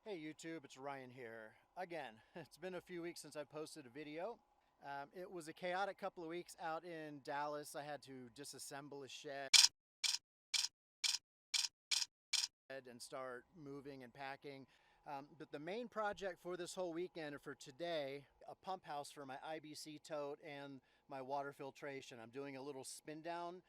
Hey YouTube, it's Ryan here. Again, it's been a few weeks since I posted a video. It was a chaotic couple of weeks out in Dallas. I had to disassemble a shed and start moving and packing. But the main project for this whole weekend and for today, a pump house for my IBC tote and my water filtration. I'm doing a little spin down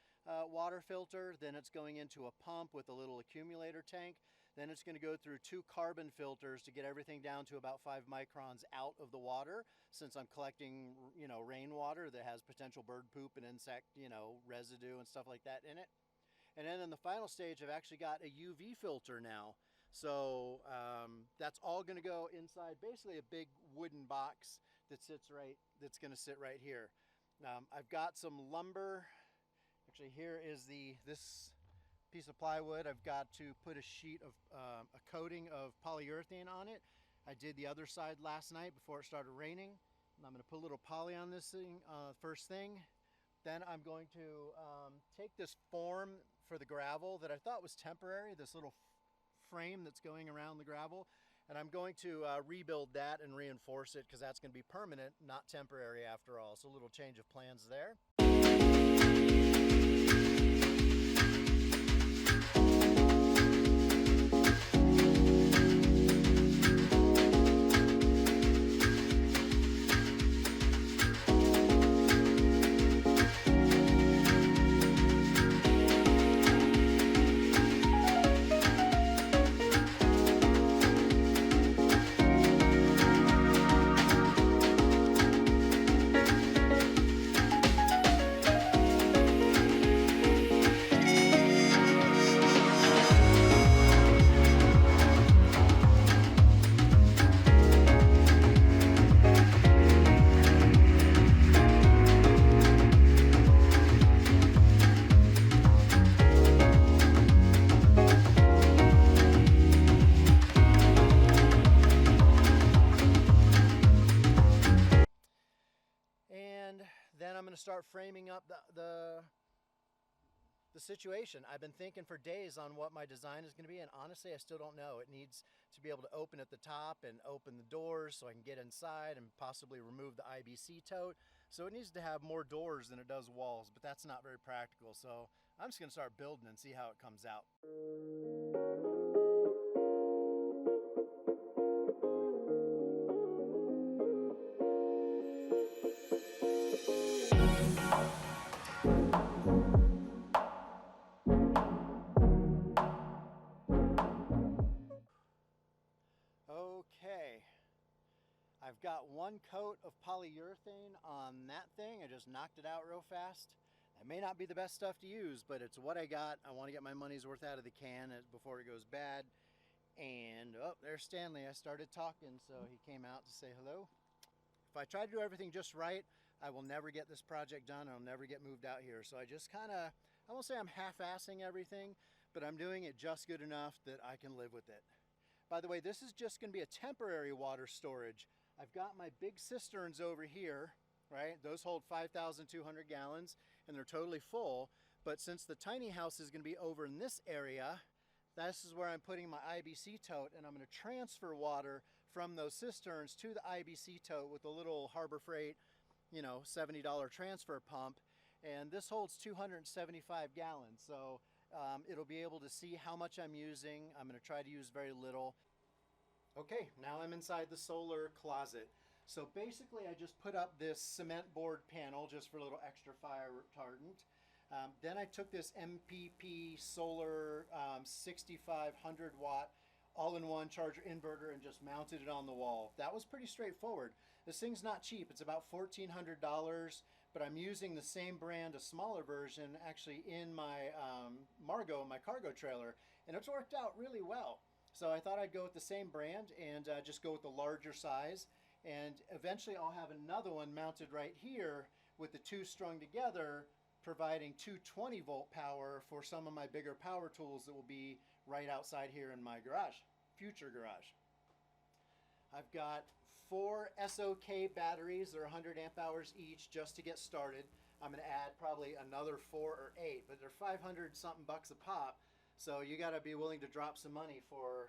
water filter, then it's going into a pump with a little accumulator tank. Then it's going to go through 2 carbon filters to get everything down to about 5 microns out of the water, since I'm collecting, rainwater that has potential bird poop and insect, residue and stuff like that in it. And then in the final stage, I've actually got a UV filter now. So that's all going to go inside basically a big wooden box that's going to sit right here. I've got some lumber. Actually, here is this piece of plywood. I've got to put a sheet of a coating of polyurethane on it. I did the other side last night before it started raining. And I'm going to put a little poly on this thing first thing. Then I'm going to take this form for the gravel that I thought was temporary, this little frame that's going around the gravel, and I'm going to rebuild that and reinforce it, because that's going to be permanent, not temporary after all. So a little change of plans there. Then I'm going to start framing up the situation. I've been thinking for days on what my design is going to be, and honestly, I still don't know. It needs to be able to open at the top and open the doors so I can get inside and possibly remove the IBC tote. So it needs to have more doors than it does walls, but that's not very practical. So I'm just going to start building and see how it comes out. Okay, I've got 1 coat of polyurethane on that thing. I just knocked it out real fast. It may not be the best stuff to use, but it's what I got. I want to get my money's worth out of the can before it goes bad. And oh, there's Stanley. I started talking, so he came out to say hello. If I try to do everything just right, I will never get this project done. I'll never get moved out here. So I just kind of, I won't say I'm half-assing everything, but I'm doing it just good enough that I can live with it. By the way, this is just going to be a temporary water storage. I've got my big cisterns over here, right? Those hold 5,200 gallons and they're totally full. But since the tiny house is going to be over in this area, this is where I'm putting my IBC tote, and I'm going to transfer water from those cisterns to the IBC tote with a little Harbor Freight, $70 transfer pump. And this holds 275 gallons. So it'll be able to see how much I'm using. I'm going to try to use very little. Okay, now I'm inside the solar closet. So basically I just put up this cement board panel just for a little extra fire retardant. Then I took this MPP solar 6500 watt all-in-one charger inverter and just mounted it on the wall. That was pretty straightforward. This thing's not cheap. It's about $1,400, but I'm using the same brand, a smaller version, actually in my Margo, my cargo trailer, and it's worked out really well. So I thought I'd go with the same brand and just go with the larger size, and eventually I'll have another one mounted right here with the 2 strung together, providing 220 volt power for some of my bigger power tools that will be right outside here in my garage, future garage. I've got 4 SOK batteries. They're 100 amp hours each just to get started. I'm going to add probably another 4 or 8, but they're 500 something bucks a pop. So you got to be willing to drop some money for,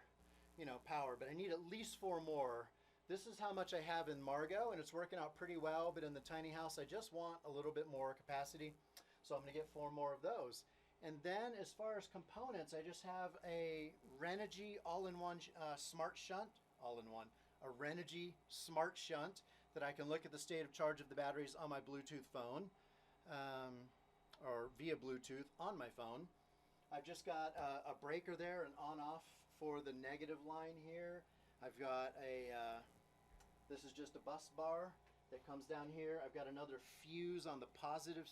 power, but I need at least 4 more. This is how much I have in Margot, and it's working out pretty well, but in the tiny house, I just want a little bit more capacity. So I'm gonna get 4 more of those. And then as far as components, I just have a Renogy all-in-one smart shunt, a Renogy smart shunt that I can look at the state of charge of the batteries on my Bluetooth phone, or via Bluetooth on my phone. I've just got a breaker there, an on-off for the negative line here. I've got this is just a bus bar that comes down here. I've got another fuse on the positive,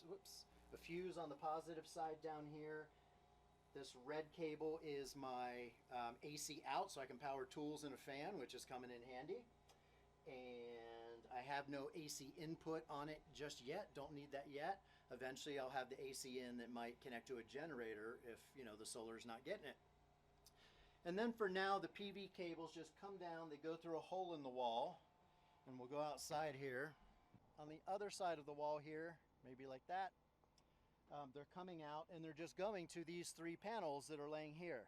a fuse on the positive side down here. This red cable is my AC out, so I can power tools and a fan, which is coming in handy. And I have no AC input on it just yet, don't need that yet. Eventually I'll have the AC in that might connect to a generator if the solar's not getting it. And then for now, the PV cables just come down, they go through a hole in the wall, and we'll go outside here. On the other side of the wall here, maybe like that, they're coming out and they're just going to these 3 panels that are laying here.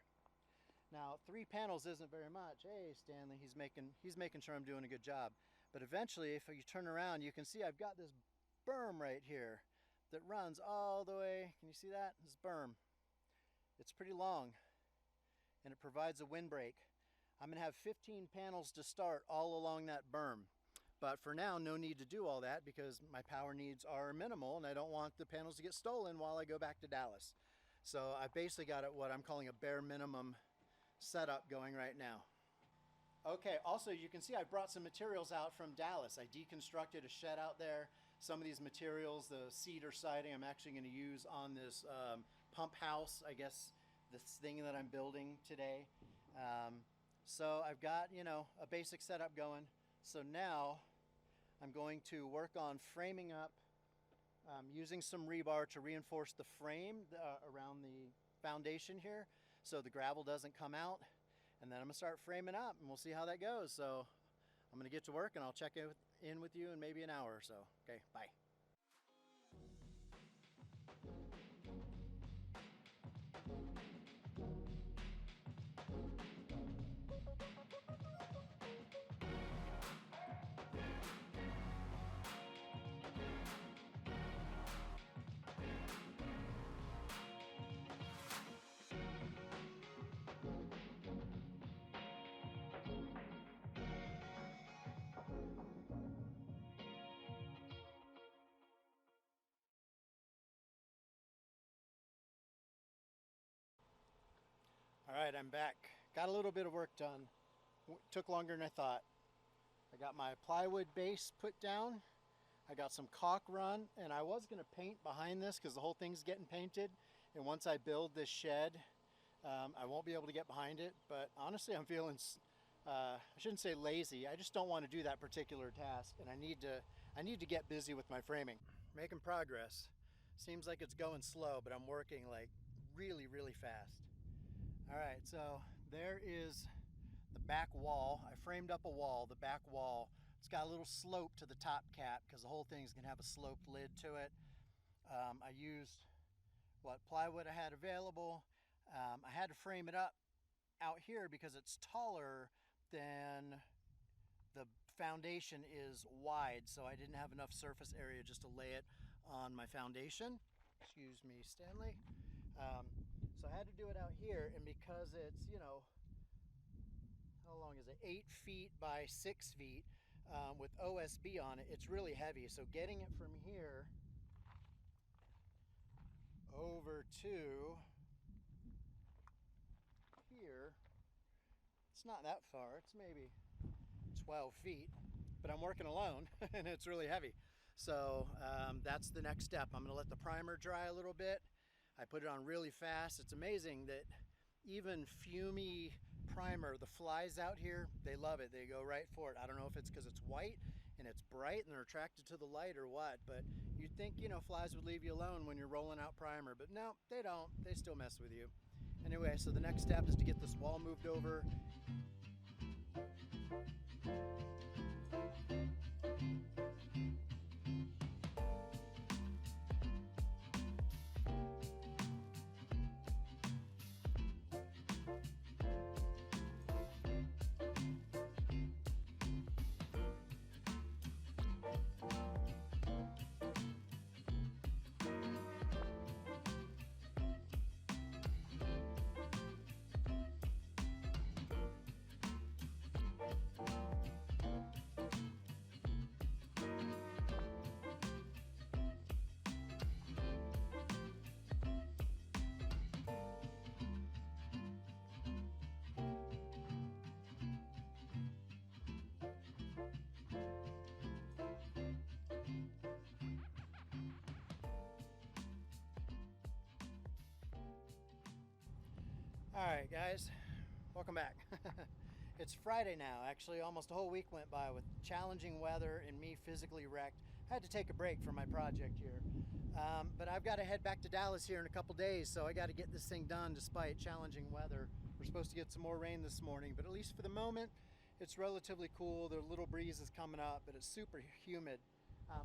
Now 3 panels isn't very much. Hey Stanley, he's making sure I'm doing a good job. But eventually, if you turn around, you can see I've got this berm right here that runs all the way. Can you see that? This berm. It's pretty long and it provides a windbreak. I'm gonna have 15 panels to start all along that berm. But for now, no need to do all that because my power needs are minimal and I don't want the panels to get stolen while I go back to Dallas. So I've basically got what I'm calling a bare minimum setup going right now. Okay, also you can see I brought some materials out from Dallas. I deconstructed a shed out there. Some of these materials, the cedar siding, I'm actually going to use on this pump house, I guess, this thing that I'm building today. So I've got, a basic setup going. So now I'm going to work on framing up, using some rebar to reinforce the frame around the foundation here so the gravel doesn't come out. And then I'm gonna start framing up and we'll see how that goes. So I'm gonna get to work and I'll check in with you in maybe an hour or so. Okay, bye. All right, I'm back. Got a little bit of work done. Took longer than I thought. I got my plywood base put down. I got some caulk run, and I was gonna paint behind this because the whole thing's getting painted. And once I build this shed, I won't be able to get behind it. But honestly, I'm feeling, I shouldn't say lazy. I just don't want to do that particular task, and I need to get busy with my framing. Making progress. Seems like it's going slow, but I'm working like really, really fast. All right, so there is the back wall. I framed up a wall, the back wall. It's got a little slope to the top cap because the whole thing's gonna have a sloped lid to it. I used what plywood I had available. I had to frame it up out here because it's taller than the foundation is wide, so I didn't have enough surface area just to lay it on my foundation. Excuse me, Stanley. So I had to do it out here, and because it's, how long is it? 8 feet by 6 feet with OSB on it, it's really heavy. So getting it from here over to here, it's not that far. It's maybe 12 feet, but I'm working alone and it's really heavy. So that's the next step. I'm gonna let the primer dry a little bit. I put it on really fast. It's amazing that even fumey primer, the flies out here, they love it. They go right for it. I don't know if it's because it's white and it's bright and they're attracted to the light or what, but you'd think, flies would leave you alone when you're rolling out primer, but no, they don't. They still mess with you. Anyway, so the next step is to get this wall moved over. Alright guys, welcome back. It's Friday now. Actually, almost a whole week went by with challenging weather and me physically wrecked. I had to take a break from my project here. But I've got to head back to Dallas here in a couple days, so I got to get this thing done despite challenging weather. We're supposed to get some more rain this morning, but at least for the moment, it's relatively cool. There are little breezes coming up, but it's super humid.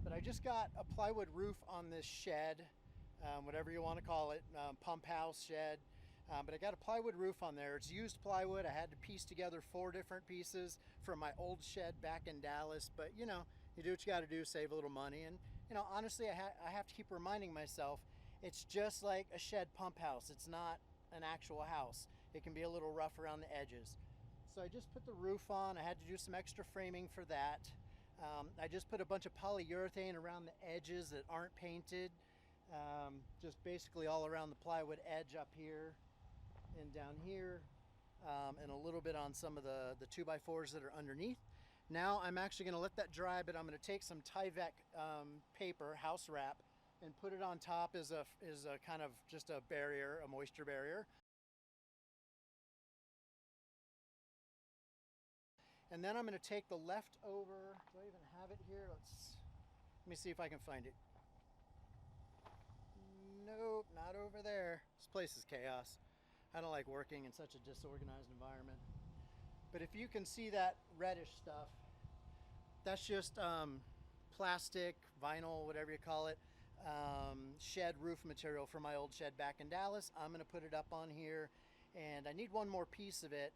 But I just got a plywood roof on this shed, whatever you want to call it, pump house shed. But I got a plywood roof on there. It's used plywood. I had to piece together 4 different pieces from my old shed back in Dallas. But you know, you do what you got to do, save a little money. And you know, honestly, I have to keep reminding myself, it's just like a shed pump house. It's not an actual house. It can be a little rough around the edges. So I just put the roof on. I had to do some extra framing for that. I just put a bunch of polyurethane around the edges that aren't painted. Just basically all around the plywood edge up here and down here, and a little bit on some of the 2x4s that are underneath. Now I'm actually going to let that dry, but I'm going to take some Tyvek paper, house wrap, and put it on top as a kind of just a barrier, a moisture barrier. And then I'm going to take the leftover, do I even have it here? Let me see if I can find it. Nope, not over there. This place is chaos. I don't like working in such a disorganized environment. But if you can see that reddish stuff, that's just plastic, vinyl, whatever you call it, shed roof material from my old shed back in Dallas. I'm going to put it up on here, and I need one more piece of it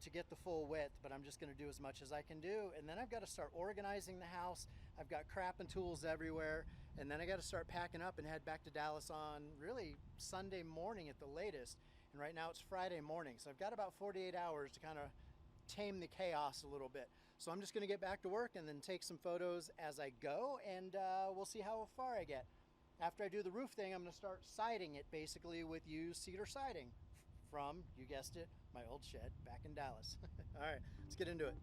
to get the full width, but I'm just going to do as much as I can do. And then I've got to start organizing the house. I've got crap and tools everywhere, and then I got to start packing up and head back to Dallas on really Sunday morning at the latest. And right now it's Friday morning, so I've got about 48 hours to kind of tame the chaos a little bit. So I'm just going to get back to work and then take some photos as I go, and we'll see how far I get. After I do the roof thing, I'm going to start siding it basically with used cedar siding from, you guessed it, my old shed back in Dallas. All right, let's get into it.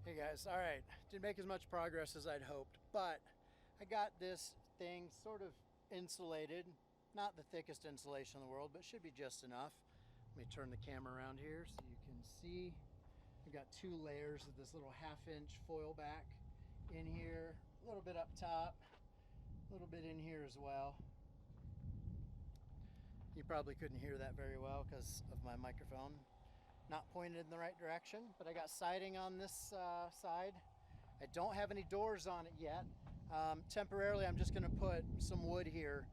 Hey guys, all right, didn't make as much progress as I'd hoped, but I got this thing sort of insulated. Not the thickest insulation in the world, but should be just enough. Let me turn the camera around here so you can see. I've got 2 layers of this little 1/2-inch foil back in here, a little bit up top, a little bit in here as well. You probably couldn't hear that very well because of my microphone not pointed in the right direction, but I got siding on this side. I don't have any doors on it yet. Temporarily, I'm just going to put some wood here,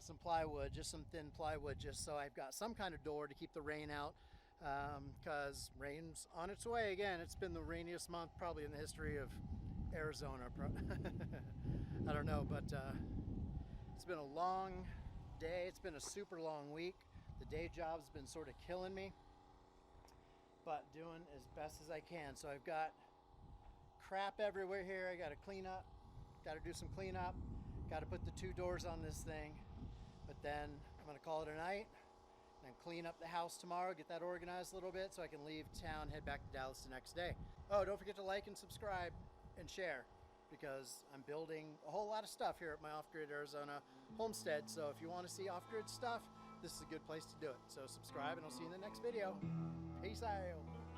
some plywood, just some thin plywood, just so I've got some kind of door to keep the rain out, because rain's on its way again. It's been the rainiest month probably in the history of Arizona. I don't know, but it's been a long day. It's been a super long week. The day job's been sort of killing me, but doing as best as I can. So I've got crap everywhere here. I got to clean up, got to do some cleanup, got to put the 2 doors on this thing. But then I'm going to call it a night and clean up the house tomorrow, get that organized a little bit so I can leave town, head back to Dallas the next day. Oh, don't forget to like and subscribe and share, because I'm building a whole lot of stuff here at my Off-Grid Arizona homestead. So if you want to see off-grid stuff, this is a good place to do it. So subscribe, and I'll see you in the next video. Peace out.